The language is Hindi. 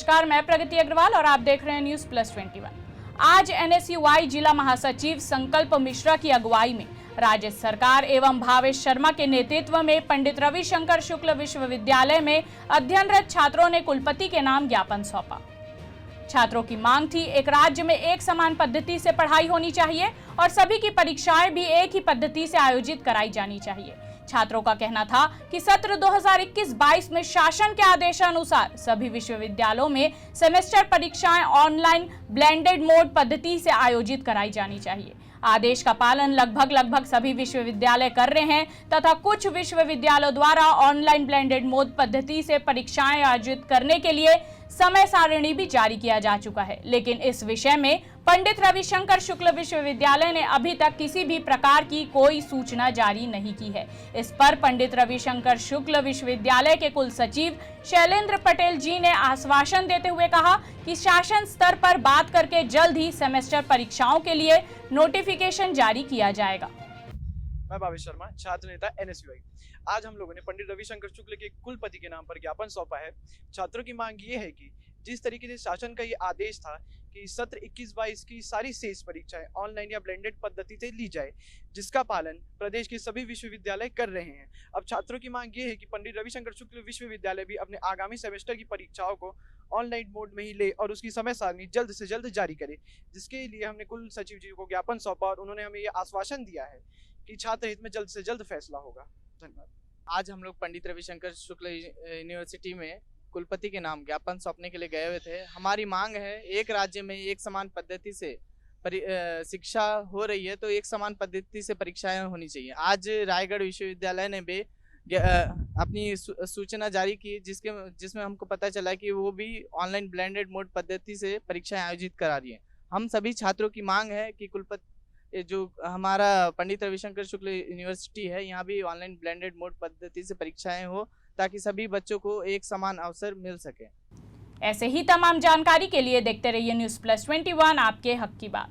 नमस्कार, मैं प्रगति अग्रवाल और आप देख रहे हैं न्यूज प्लस 21। आज एनएसयूआई जिला महासचिव संकल्प मिश्रा की अगुवाई में राज्य सरकार एवं भावेश शर्मा के नेतृत्व में पंडित रविशंकर शुक्ल विश्वविद्यालय में अध्ययनरत छात्रों ने कुलपति के नाम ज्ञापन सौंपा। छात्रों की मांग थी, एक राज्य में एक समान पद्धति से पढ़ाई होनी चाहिए और सभी की परीक्षाएं भी एक ही पद्धति से आयोजित कराई जानी चाहिए। छात्रों का कहना था कि सत्र 2021-22 में शासन के आदेशानुसार सभी विश्वविद्यालयों में सेमेस्टर परीक्षाएं ऑनलाइन ब्लेंडेड मोड पद्धति से आयोजित कराई जानी चाहिए। आदेश का पालन लगभग सभी विश्वविद्यालय कर रहे हैं तथा कुछ विश्वविद्यालयों द्वारा ऑनलाइन ब्लेंडेड मोड पद्धति से परीक्षाएं आयोजित करने के लिए समय सारिणी भी जारी किया जा चुका है, लेकिन इस विषय में पंडित रविशंकर शुक्ल विश्वविद्यालय ने अभी तक किसी भी प्रकार की कोई सूचना जारी नहीं की है। इस पर पंडित रविशंकर शुक्ल विश्वविद्यालय के कुल सचिव शैलेंद्र पटेल जी ने आश्वासन देते हुए कहा कि शासन स्तर पर बात करके जल्द ही सेमेस्टर परीक्षाओं के लिए नोटिफिकेशन जारी किया जाएगा। मैं भावेश शर्मा, छात्र नेता एनएसयूआई। आज हम लोगों ने पंडित रविशंकर शुक्ल के कुलपति के नाम पर ज्ञापन सौंपा है। छात्रों की मांग ये है कि जिस तरीके से शासन का ये आदेश था कि सत्र 21-22 की सारी शेष परीक्षाएं ऑनलाइन या ब्लेंडेड पद्धति से ली जाए, जिसका पालन प्रदेश के सभी विश्वविद्यालय कर रहे हैं। अब छात्रों की मांग ये है कि पंडित रविशंकर शुक्ल विश्वविद्यालय भी अपने आगामी सेमेस्टर की परीक्षाओं को ऑनलाइन मोड में ही ले और उसकी समय सारणी जल्द से जल्द जारी करे, जिसके लिए हमने कुल सचिव जी को ज्ञापन सौंपा और उन्होंने हमें ये आश्वासन दिया है कि छात्र हित में जल्द से जल्द फैसला होगा। धन्यवाद। आज हम लोग पंडित रविशंकर शुक्ल यूनिवर्सिटी में कुलपति के नाम ज्ञापन सौंपने के लिए गए हुए थे। हमारी मांग है, एक राज्य में एक समान पद्धति से शिक्षा हो रही है तो एक समान पद्धति से परीक्षाएं होनी चाहिए। आज रायगढ़ विश्वविद्यालय ने भी अपनी सूचना जारी की जिसमें हमको पता चला कि वो भी ऑनलाइन ब्लेंडेड मोड पद्धति से परीक्षाएं आयोजित करा रही है। हम सभी छात्रों की मांग है कि कुलपति जो हमारा पंडित रविशंकर शुक्ल यूनिवर्सिटी है, यहाँ भी ऑनलाइन ब्लेंडेड मोड पद्धति से परीक्षाएं हो ताकि सभी बच्चों को एक समान अवसर मिल सके। ऐसे ही तमाम जानकारी के लिए देखते रहिए न्यूज प्लस 21, आपके हक की बात।